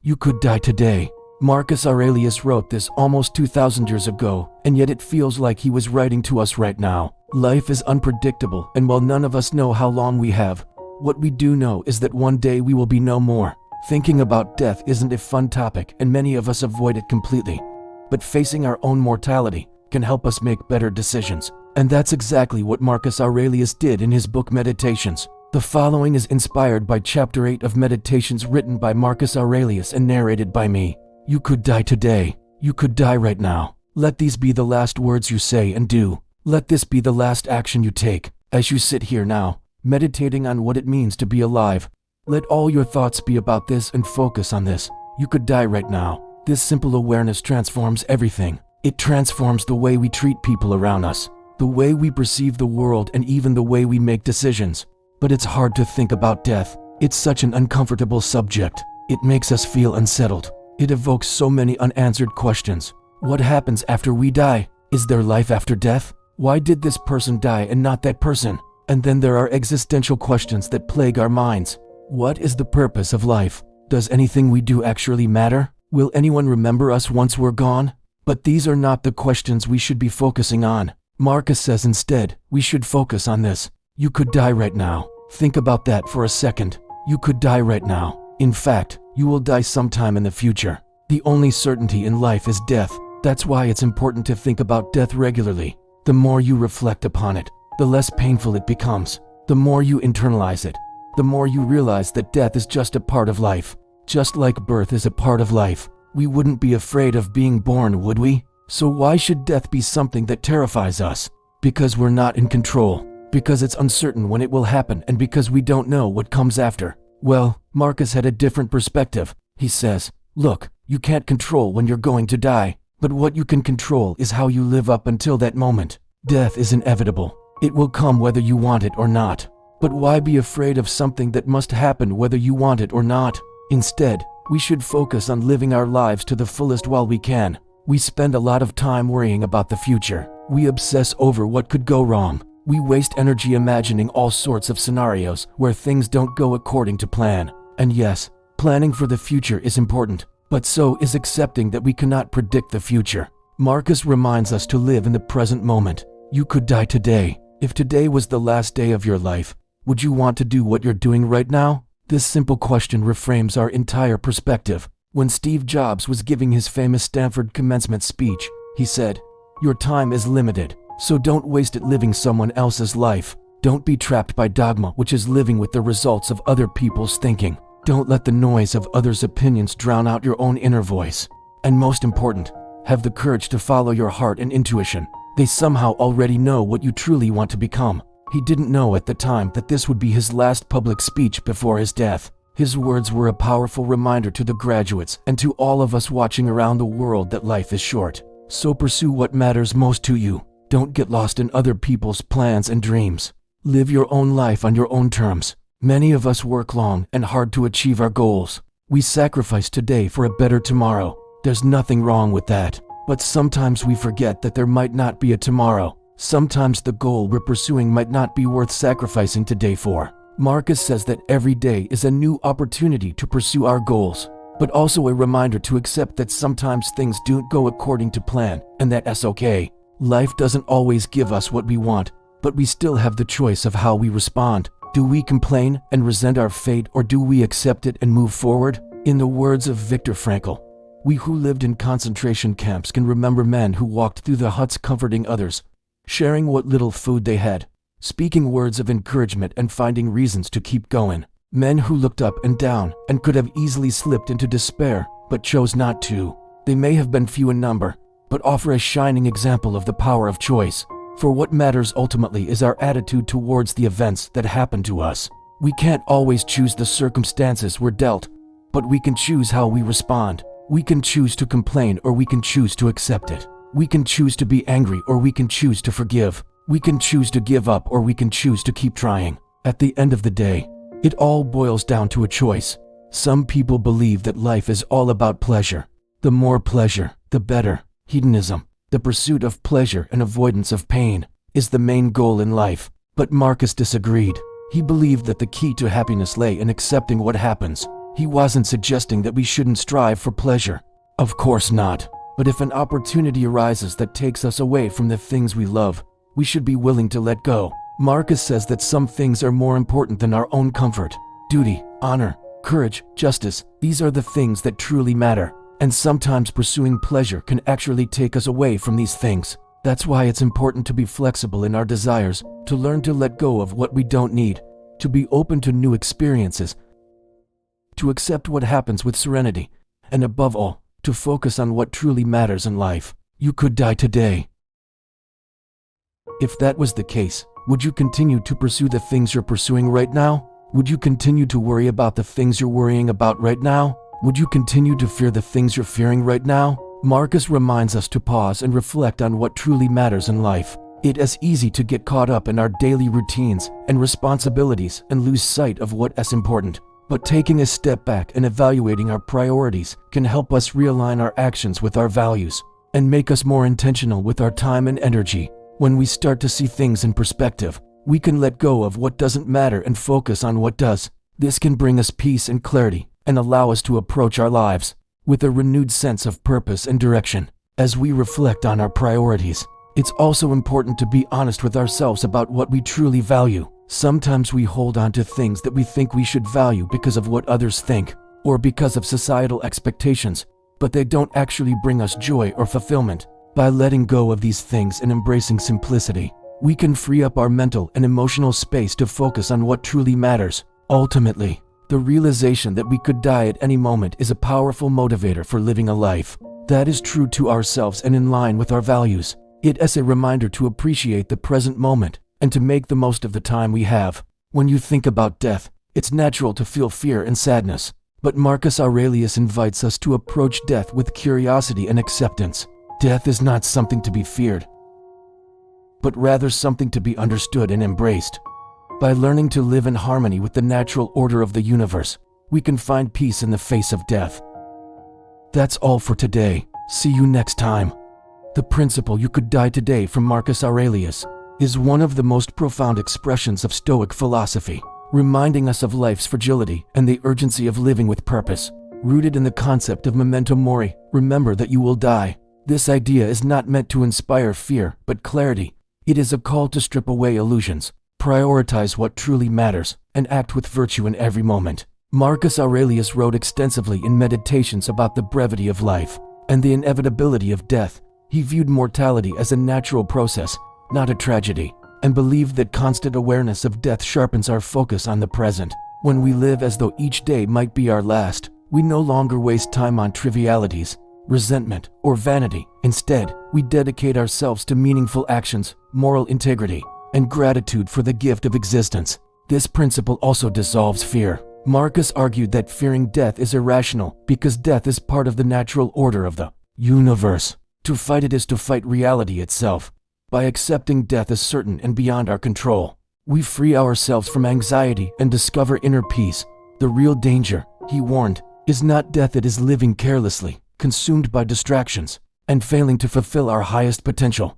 You could die today. Marcus Aurelius wrote this almost 2,000 years ago, and yet it feels like he was writing to us right now. Life is unpredictable, and while none of us know how long we have, what we do know is that one day we will be no more. Thinking about death isn't a fun topic, and many of us avoid it completely. But facing our own mortality can help us make better decisions. And that's exactly what Marcus Aurelius did in his book Meditations. The following is inspired by Chapter 8 of Meditations, written by Marcus Aurelius and narrated by me. You could die today. You could die right now. Let these be the last words you say and do. Let this be the last action you take. As you sit here now, meditating on what it means to be alive, let all your thoughts be about this and focus on this. You could die right now. This simple awareness transforms everything. It transforms the way we treat people around us, the way we perceive the world, and even the way we make decisions. But it's hard to think about death. It's such an uncomfortable subject. It makes us feel unsettled. It evokes so many unanswered questions. What happens after we die? Is there life after death? Why did this person die and not that person? And then there are existential questions that plague our minds. What is the purpose of life? Does anything we do actually matter? Will anyone remember us once we're gone? But these are not the questions we should be focusing on. Marcus says instead, we should focus on this. You could die right now. Think about that for a second. You could die right now. In fact, you will die sometime in the future. The only certainty in life is death. That's why it's important to think about death regularly. The more you reflect upon it, the less painful it becomes. The more you internalize it, the more you realize that death is just a part of life. Just like birth is a part of life. We wouldn't be afraid of being born, would we? So why should death be something that terrifies us? Because we're not in control. Because it's uncertain when it will happen, and because we don't know what comes after. Well, Marcus had a different perspective. He says, look, you can't control when you're going to die, but what you can control is how you live up until that moment. Death is inevitable. It will come whether you want it or not. But why be afraid of something that must happen whether you want it or not? Instead, we should focus on living our lives to the fullest while we can. We spend a lot of time worrying about the future. We obsess over what could go wrong. We waste energy imagining all sorts of scenarios where things don't go according to plan. And yes, planning for the future is important, but so is accepting that we cannot predict the future. Marcus reminds us to live in the present moment. You could die today. If today was the last day of your life, would you want to do what you're doing right now? This simple question reframes our entire perspective. When Steve Jobs was giving his famous Stanford commencement speech, he said, "Your time is limited. So don't waste it living someone else's life. Don't be trapped by dogma, which is living with the results of other people's thinking. Don't let the noise of others' opinions drown out your own inner voice. And most important, have the courage to follow your heart and intuition. They somehow already know what you truly want to become." He didn't know at the time that this would be his last public speech before his death. His words were a powerful reminder to the graduates and to all of us watching around the world that life is short. So pursue what matters most to you. Don't get lost in other people's plans and dreams. Live your own life on your own terms. Many of us work long and hard to achieve our goals. We sacrifice today for a better tomorrow. There's nothing wrong with that. But sometimes we forget that there might not be a tomorrow. Sometimes the goal we're pursuing might not be worth sacrificing today for. Marcus says that every day is a new opportunity to pursue our goals, but also a reminder to accept that sometimes things don't go according to plan, and that's okay. Life doesn't always give us what we want, but we still have the choice of how we respond. Do we complain and resent our fate, or do we accept it and move forward? In the words of Viktor Frankl, we who lived in concentration camps can remember men who walked through the huts comforting others, sharing what little food they had, speaking words of encouragement and finding reasons to keep going. Men who looked up and down and could have easily slipped into despair, but chose not to. They may have been few in number, but offer a shining example of the power of choice. For what matters ultimately is our attitude towards the events that happen to us. We can't always choose the circumstances we're dealt, but we can choose how we respond. We can choose to complain, or we can choose to accept it. We can choose to be angry, or we can choose to forgive. We can choose to give up, or we can choose to keep trying. At the end of the day, it all boils down to a choice. Some people believe that life is all about pleasure. The more pleasure, the better. Hedonism, the pursuit of pleasure and avoidance of pain, is the main goal in life. But Marcus disagreed. He believed that the key to happiness lay in accepting what happens, He wasn't suggesting that we shouldn't strive for pleasure. Of course not. But if an opportunity arises that takes us away from the things we love, we should be willing to let go. Marcus says that some things are more important than our own comfort. Duty, honor, courage, justice, these are the things that truly matter. And sometimes pursuing pleasure can actually take us away from these things. That's why it's important to be flexible in our desires, to learn to let go of what we don't need, to be open to new experiences, to accept what happens with serenity, and above all, to focus on what truly matters in life. You could die today. If that was the case, would you continue to pursue the things you're pursuing right now? Would you continue to worry about the things you're worrying about right now? Would you continue to fear the things you're fearing right now? Marcus reminds us to pause and reflect on what truly matters in life. It is easy to get caught up in our daily routines and responsibilities and lose sight of what is important. But taking a step back and evaluating our priorities can help us realign our actions with our values and make us more intentional with our time and energy. When we start to see things in perspective, we can let go of what doesn't matter and focus on what does. This can bring us peace and clarity and allow us to approach our lives with a renewed sense of purpose and direction. As we reflect on our priorities, it's also important to be honest with ourselves about what we truly value. Sometimes we hold on to things that we think we should value because of what others think or because of societal expectations, but they don't actually bring us joy or fulfillment. By letting go of these things and embracing simplicity, we can free up our mental and emotional space to focus on what truly matters. Ultimately, the realization that we could die at any moment is a powerful motivator for living a life that is true to ourselves and in line with our values. It is a reminder to appreciate the present moment and to make the most of the time we have. When you think about death, it's natural to feel fear and sadness, but Marcus Aurelius invites us to approach death with curiosity and acceptance. Death is not something to be feared, but rather something to be understood and embraced. By learning to live in harmony with the natural order of the universe, we can find peace in the face of death. That's all for today. See you next time. The principle "you could die today" from Marcus Aurelius is one of the most profound expressions of Stoic philosophy, reminding us of life's fragility and the urgency of living with purpose. Rooted in the concept of memento mori, remember that you will die. This idea is not meant to inspire fear, but clarity. It is a call to strip away illusions, prioritize what truly matters, and act with virtue in every moment. Marcus Aurelius wrote extensively in Meditations about the brevity of life and the inevitability of death. He viewed mortality as a natural process, not a tragedy, and believed that constant awareness of death sharpens our focus on the present. When we live as though each day might be our last, we no longer waste time on trivialities, resentment, or vanity. Instead, we dedicate ourselves to meaningful actions, moral integrity, and gratitude for the gift of existence. This principle also dissolves fear. Marcus argued that fearing death is irrational because death is part of the natural order of the universe. To fight it is to fight reality itself. By accepting death as certain and beyond our control, we free ourselves from anxiety and discover inner peace. The real danger, he warned, is not death, it is living carelessly, consumed by distractions, and failing to fulfill our highest potential.